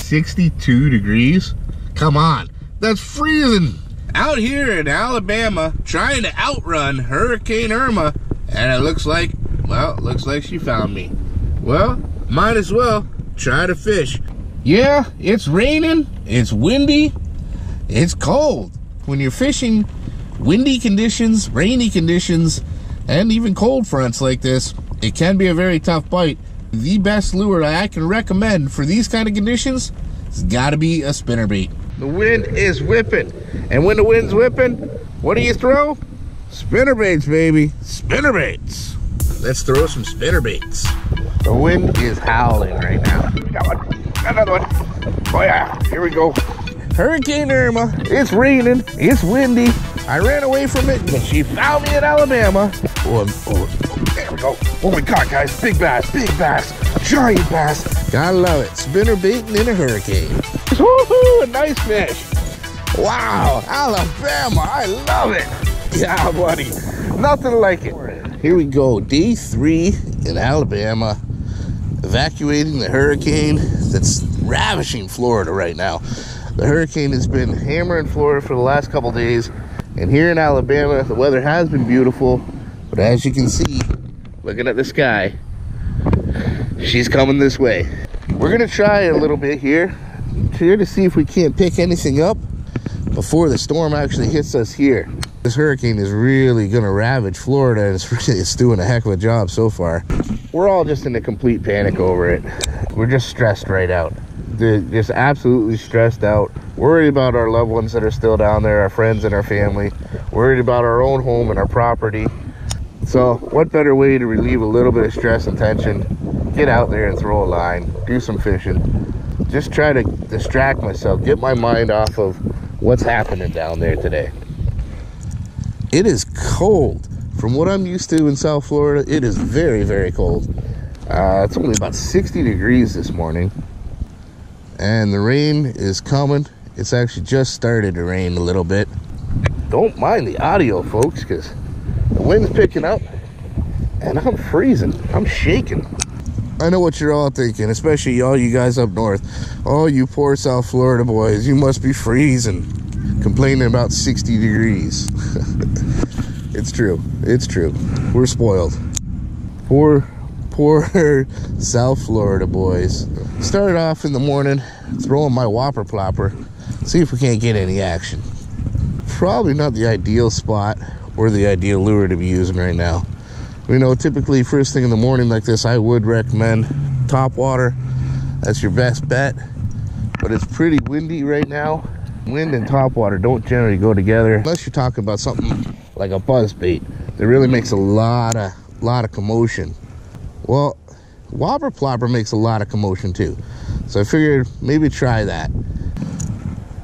62 degrees? Come on, that's freezing. Out here in Alabama, trying to outrun Hurricane Irma, and it looks like, well, it looks like she found me. Well, might as well try to fish. Yeah, it's raining, it's windy, it's cold. When you're fishing windy conditions, rainy conditions, and even cold fronts like this, it can be a very tough bite. The best lure I can recommend for these kind of conditions has got to be a spinnerbait. The wind is whipping, and when the wind's whipping, what do you throw? Spinnerbaits, baby, spinnerbaits. Let's throw some spinnerbaits. The wind is howling right now. Got one, got another one. Oh yeah, here we go. Hurricane Irma, it's raining, it's windy. I ran away from it, but she found me in Alabama. Oh, there we go. Oh my God, guys, big bass, giant bass. Gotta love it, spinnerbaiting in a hurricane. Woohoo, a nice fish. Wow, Alabama, I love it. Yeah, buddy, nothing like it. Here we go, day 3 in Alabama, evacuating the hurricane that's ravaging Florida right now. The hurricane has been hammering Florida for the last couple days, and here in Alabama, the weather has been beautiful, but as you can see, looking at the sky, she's coming this way. We're gonna try a little bit here to see if we can't pick anything up before the storm actually hits us here. This hurricane is really gonna ravage Florida, and it's doing a heck of a job so far. We're all just in a complete panic over it. We're just stressed right out. They're just absolutely stressed out, worried about our loved ones that are still down there, our friends and our family, worried about our own home and our property. So what better way to relieve a little bit of stress and tension? Get out there and throw a line, do some fishing, just try to distract myself, get my mind off of what's happening down there today. It is cold. From what I'm used to in South Florida, it is very, very cold. It's only about 60 degrees this morning. And the rain is coming. It's actually just started to rain a little bit. Don't mind the audio, folks, because the wind's picking up and I'm freezing. I'm shaking. I know what you're all thinking, especially all you guys up north. Oh, you poor South Florida boys, you must be freezing, complaining about 60 degrees. It's true. It's true. We're spoiled. Poor South Florida boys. Started off in the morning throwing my whopper plopper, see if we can't get any action. Probably not the ideal spot or the ideal lure to be using right now. You know, typically first thing in the morning like this, I would recommend top water. That's your best bet, but it's pretty windy right now. Wind and top water don't generally go together unless you're talking about something like a buzz bait that really makes a lot of commotion. Well, whopper plopper makes a lot of commotion too, so I figured maybe try that.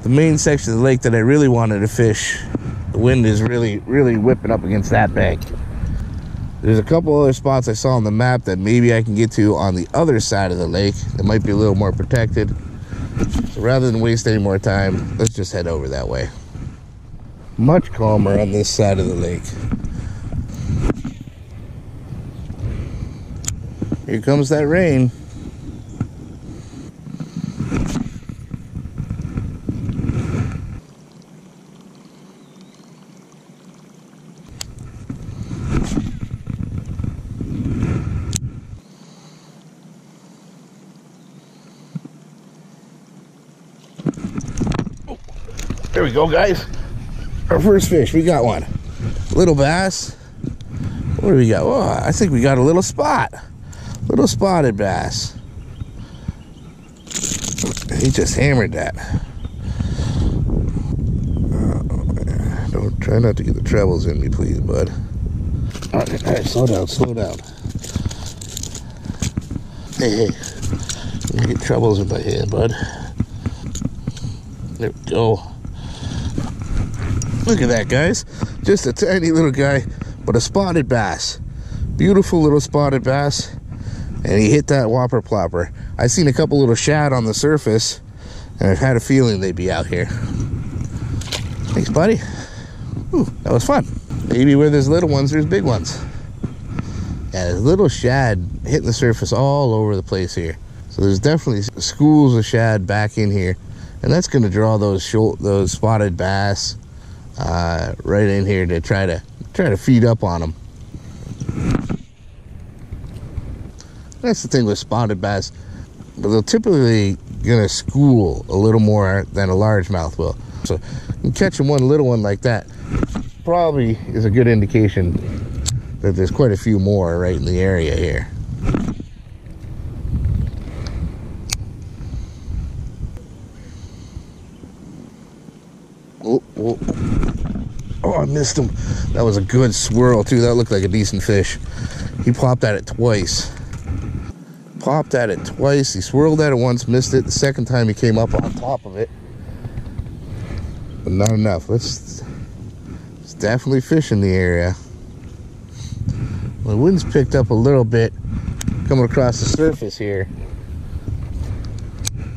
The main section of the lake that I really wanted to fish, the wind is really whipping up against that bank. There's a couple other spots I saw on the map that maybe I can get to on the other side of the lake that might be a little more protected. So rather than waste any more time, let's just head over that way. Much calmer on this side of the lake. Here comes that rain. Oh, there we go, guys. Our first fish, we got one. Little bass. What do we got? Oh, I think we got a little spot. Little spotted bass. He just hammered that. Don't try not to get the trebles in me, please, bud. All right, slow down. Hey, you get trebles in my hand, bud. There we go. Look at that, guys. Just a tiny little guy, but a spotted bass. Beautiful little spotted bass. And he hit that whopper plopper. I seen a couple little shad on the surface, and I've had a feeling they'd be out here. Thanks, buddy. Ooh, that was fun. Maybe where there's little ones, there's big ones. Yeah, there's little shad hitting the surface all over the place here. So there's definitely schools of shad back in here, and that's going to draw those spotted bass right in here to try to feed up on them. That's the thing with spotted bass, but they'll typically gonna school a little more than a largemouth will. So catching one little one like that probably is a good indication that there's quite a few more right in the area here. Oh, I missed him. That was a good swirl too. That looked like a decent fish. He popped at it twice. He swirled at it once, missed it. The second time he came up on top of it, but not enough. It's definitely fish in the area. The wind's picked up a little bit coming across the surface here,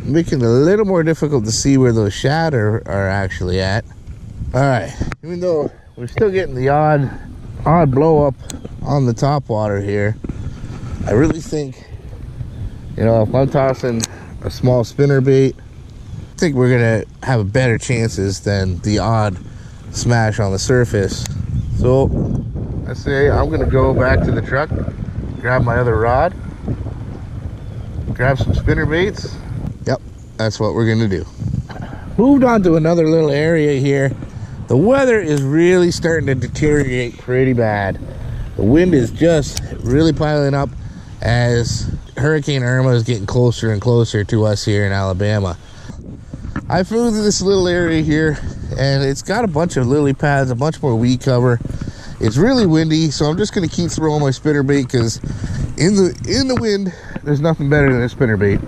making it a little more difficult to see where those shad are actually at. All right, even though we're still getting the odd blow up on the top water here, I really think, you know, if I'm tossing a small spinnerbait, I think we're gonna have better chances than the odd smash on the surface. So I say I'm gonna go back to the truck, grab my other rod, grab some spinnerbaits. Yep, that's what we're gonna do. Moved on to another little area here. The weather is really starting to deteriorate pretty bad. The wind is just really piling up as Hurricane Irma is getting closer and closer to us here in Alabama. I flew through this little area here, and it's got a bunch of lily pads, a bunch more weed cover. It's really windy, so I'm just going to keep throwing my spinnerbait because in the wind, there's nothing better than a spinnerbait.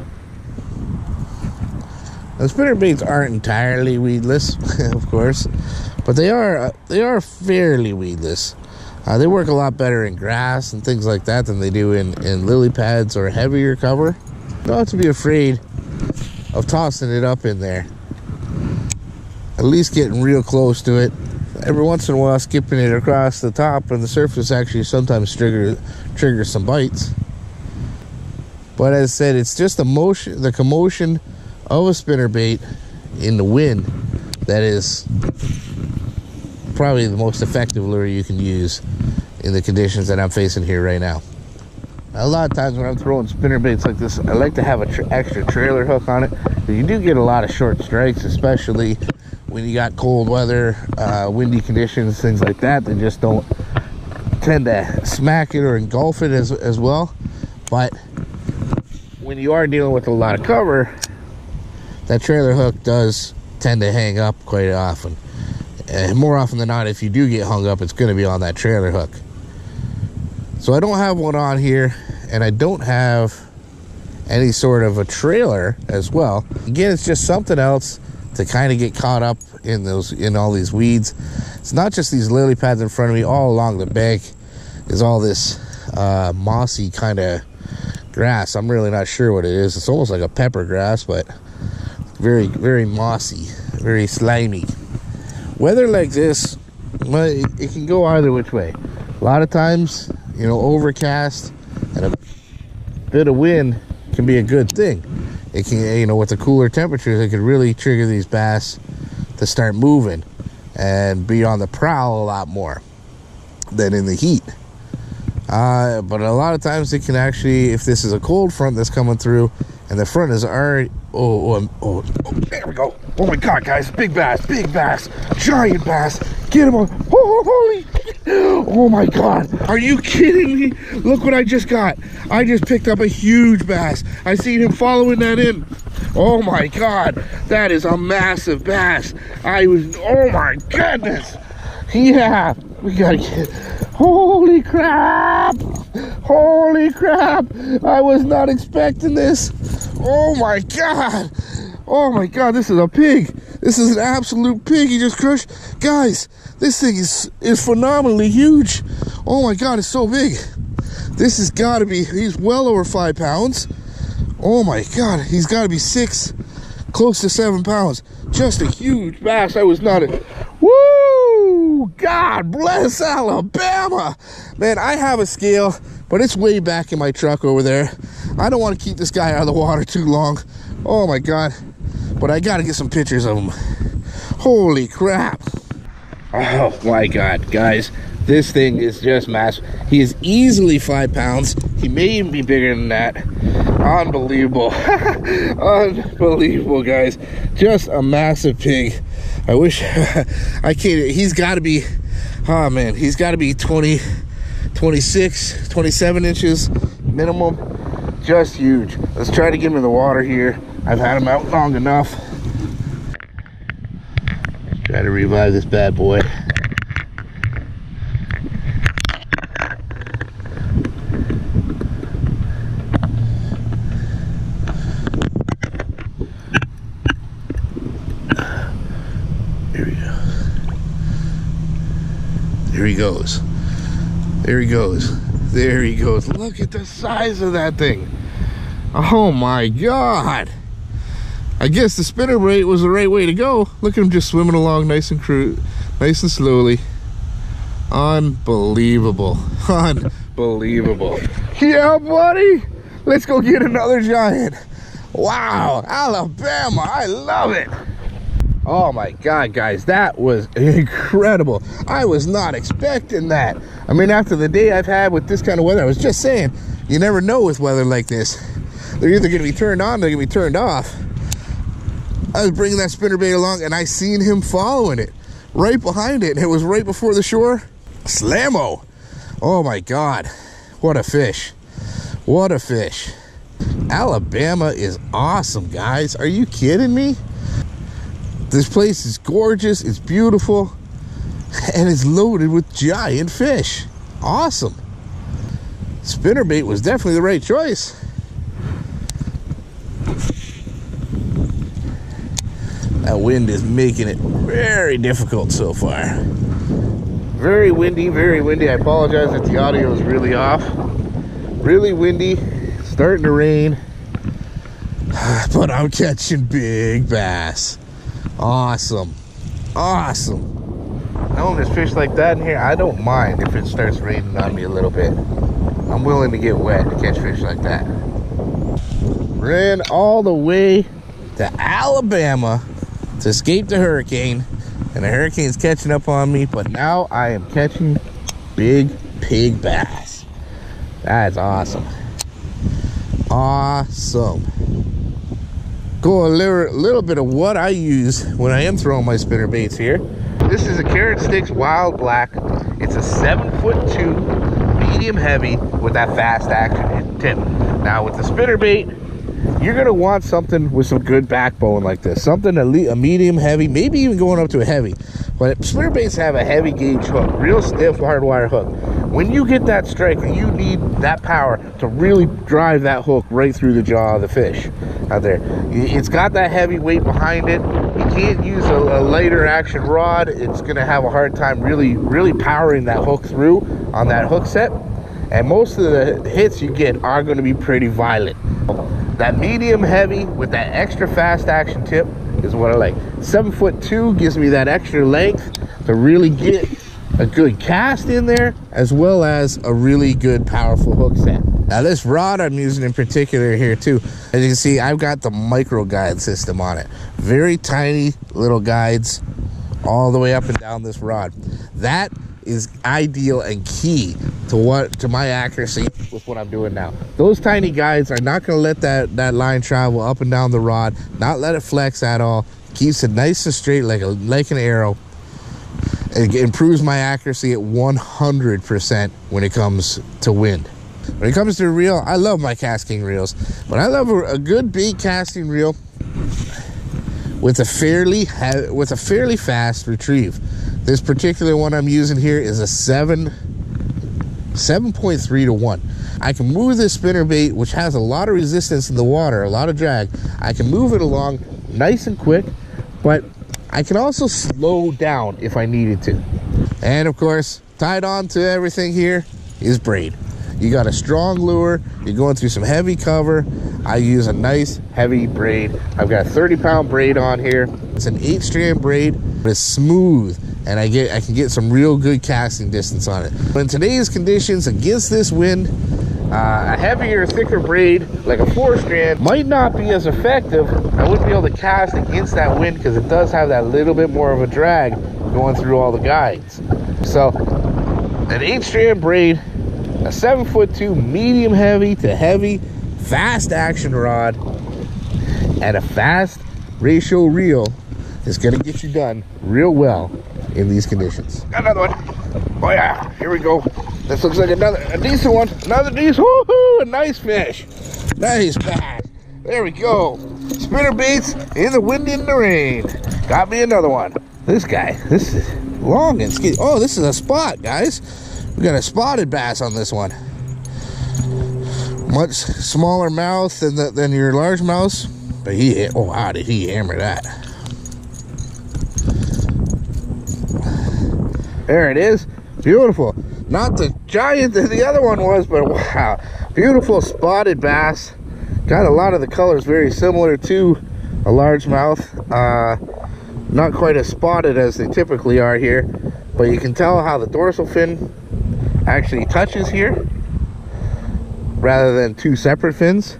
The spinnerbaits aren't entirely weedless, of course, but they are fairly weedless. They work a lot better in grass and things like that than they do in lily pads or heavier cover. Don't have to be afraid of tossing it up in there. At least getting real close to it. Every once in a while skipping it across the top and the surface actually sometimes triggers some bites. But as I said, it's just the commotion of a spinnerbait in the wind that is probably the most effective lure you can use in the conditions that I'm facing here right now. A lot of times when I'm throwing spinnerbaits like this, I like to have an extra trailer hook on it. You do get a lot of short strikes, especially when you got cold weather, windy conditions, things like that. They just don't tend to smack it or engulf it as well. But when you are dealing with a lot of cover, that trailer hook does tend to hang up quite often. And more often than not, if you do get hung up, it's going to be on that trailer hook. So I don't have one on here, and I don't have any sort of a trailer as well. Again, it's just something else to kind of get caught up in all these weeds. It's not just these lily pads in front of me. All along the bank is all this mossy kind of grass. I'm really not sure what it is. It's almost like a pepper grass, but very, very mossy, very slimy. Weather like this, well, it can go either which way. A lot of times, you know, overcast and a bit of wind can be a good thing. It can, you know, with the cooler temperatures, it could really trigger these bass to start moving and be on the prowl a lot more than in the heat. But a lot of times it can actually, if this is a cold front that's coming through and the front is already, oh, there we go. Oh my God, guys, big bass, giant bass. Get him on. Oh, holy, oh my God. Are you kidding me? Look what I just got. I just picked up a huge bass. I seen him following that in. Oh my God, that is a massive bass. Oh my goodness. Yeah, we gotta get, holy crap. Holy crap. I was not expecting this. Oh my God. Oh my God, this is a pig. This is an absolute pig. He just crushed. Guys, this thing is phenomenally huge. Oh my God, it's so big. This has got to be, he's well over 5 pounds. Oh my God, he's got to be 6, close to 7 pounds. Just a huge bass. I was not woo! God bless Alabama. Man, I have a scale, but it's way back in my truck over there. I don't want to keep this guy out of the water too long. Oh my God. But I got to get some pictures of him. Holy crap. Oh my God, guys. This thing is just massive. He is easily 5 pounds. He may even be bigger than that. Unbelievable. Unbelievable, guys. Just a massive pig. I wish I can't. He's got to be, oh man, he's got to be 26, 27 inches minimum. Just huge. Let's try to get him in the water here. I've had him out long enough. Let's try to revive this bad boy. There he goes. There he goes. There he goes. Look at the size of that thing. Oh my God. I guess the spinnerbait was the right way to go. Look at him just swimming along nice and nice and slowly. Unbelievable. Unbelievable. Yeah, buddy. Let's go get another giant. Wow, Alabama. I love it. Oh my God, guys, that was incredible. I was not expecting that. I mean, after the day I've had with this kind of weather, I was just saying, you never know with weather like this. They're either going to be turned on or they're going to be turned off. I was bringing that spinnerbait along and I seen him following it right behind it. And it was right before the shore. Slammo. Oh my God. What a fish. What a fish. Alabama is awesome, guys. Are you kidding me? This place is gorgeous, it's beautiful, and it's loaded with giant fish. Awesome. Spinnerbait was definitely the right choice. That wind is making it very difficult so far. Very windy, very windy. I apologize if the audio is really off. Really windy, starting to rain, but I'm catching big bass. Awesome. Awesome. Now when there's fish like that in here, I don't mind if it starts raining on me a little bit. I'm willing to get wet to catch fish like that. Ran all the way to Alabama to escape the hurricane, and the hurricane's catching up on me, but now I am catching big pig bass. That's awesome. Awesome. Go a little bit of what I use when I am throwing my spinner baits here. This is a Carrot Stix Wild Black. It's a 7'2", medium heavy with that fast action tip. Now with the spinner bait, you're gonna want something with some good backbone like this. Something a medium heavy, maybe even going up to a heavy. But spinner baits have a heavy gauge hook, real stiff hardwire hook. When you get that strike, you need that power to really drive that hook right through the jaw of the fish out there. It's got that heavy weight behind it. You can't use a lighter action rod. It's gonna have a hard time really powering that hook through on that hook set. And most of the hits you get are gonna be pretty violent. That medium heavy with that extra fast action tip is what I like. 7'2" gives me that extra length to really get a good cast in there, as well as a really good powerful hook set. Now this rod I'm using in particular here too, as you can see, I've got the micro guide system on it. Very tiny little guides all the way up and down this rod. That is ideal and key to my accuracy with what I'm doing now. Those tiny guides are not going to let that line travel up and down the rod, not let it flex at all. Keeps it nice and straight like an arrow. It improves my accuracy at 100% when it comes to wind. When it comes to a reel, I love my KasKing reels, but I love a good big casting reel with a fairly fast retrieve. This particular one I'm using here is a 7.3 to 1. I can move this spinnerbait, which has a lot of resistance in the water, a lot of drag. I can move it along nice and quick, but I can also slow down if I needed to. And of course, tied on to everything here is braid. You got a strong lure, you're going through some heavy cover. I use a nice heavy braid. I've got a 30-pound braid on here. It's an 8-strand braid, but it's smooth, and I can get some real good casting distance on it. But in today's conditions, against this wind, A heavier, thicker braid, like a 4-strand, might not be as effective. I wouldn't be able to cast against that wind because it does have that little bit more of a drag going through all the guides. So, an 8-strand braid, a 7'2" medium heavy to heavy, fast action rod, and a fast ratio reel is going to get you done real well in these conditions. Got another one. Oh yeah, here we go. This looks like a decent one. Another decent, woohoo, a nice fish. Nice bass. There we go. Spinner baits in the wind and the rain. Got me another one. This guy, this is long and skinny. Oh, this is a spot, guys. We got a spotted bass on this one. Much smaller mouth than your largemouths, but oh wow, did he hammer that? There it is. Beautiful. Not the giant that the other one was, but wow. Beautiful spotted bass. Got a lot of the colors very similar to a largemouth. Not quite as spotted as they typically are here, but you can tell how the dorsal fin actually touches here rather than two separate fins.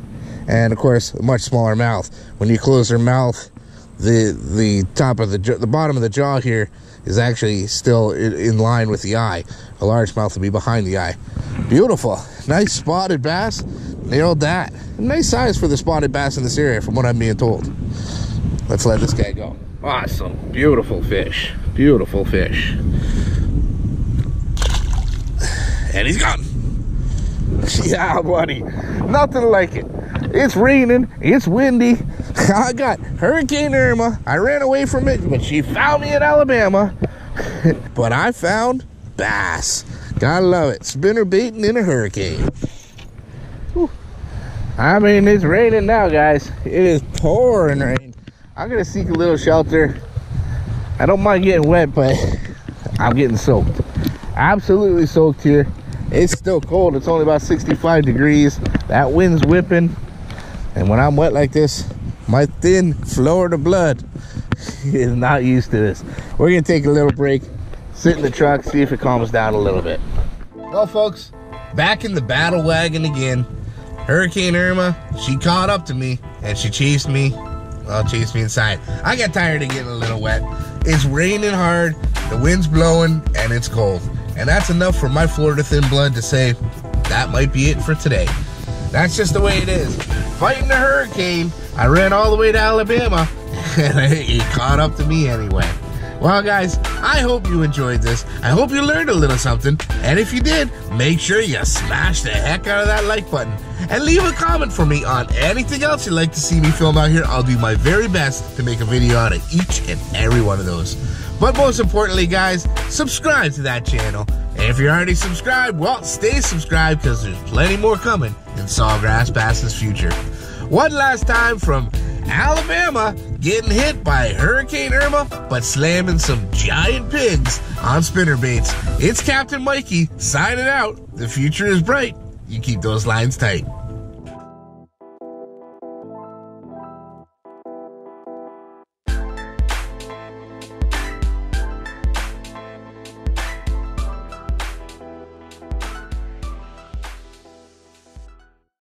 And of course, a much smaller mouth. When you close their mouth, the top of the bottom of the jaw here is actually still in line with the eye. A largemouth will be behind the eye. Beautiful. Nice spotted bass. Nailed that. Nice size for the spotted bass in this area from what I'm being told. Let's let this guy go. Awesome. Beautiful fish. Beautiful fish. And he's gone. Yeah, buddy. Nothing like it. It's raining. It's windy. I got Hurricane Irma. I ran away from it, but she found me in Alabama. But I found bass. Gotta love it. Spinner baiting in a hurricane. Whew. I mean, it's raining now, guys. It is pouring rain. I'm gonna seek a little shelter. I don't mind getting wet, but I'm getting soaked. Absolutely soaked here. It's still cold. It's only about 65 degrees. That wind's whipping. And when I'm wet like this, my thin Florida blood is not used to this. We're gonna take a little break, sit in the truck, see if it calms down a little bit. Well, folks, back in the battle wagon again. Hurricane Irma, she caught up to me and she chased me. Well, chased me inside. I got tired of getting a little wet. It's raining hard, the wind's blowing, and it's cold. And that's enough for my Florida thin blood to say, that might be it for today. That's just the way it is. Fighting the hurricane, I ran all the way to Alabama, and it caught up to me anyway. Well, guys, I hope you enjoyed this. I hope you learned a little something. And if you did, make sure you smash the heck out of that like button. And leave a comment for me on anything else you'd like to see me film out here. I'll do my very best to make a video out of each and every one of those. But most importantly, guys, subscribe to that channel. And if you're already subscribed, well, stay subscribed because there's plenty more coming in Sawgrass Bass's future. One last time from Alabama, getting hit by Hurricane Irma, but slamming some giant pigs on spinnerbaits. It's Captain Mikey signing out. The future is bright. You keep those lines tight.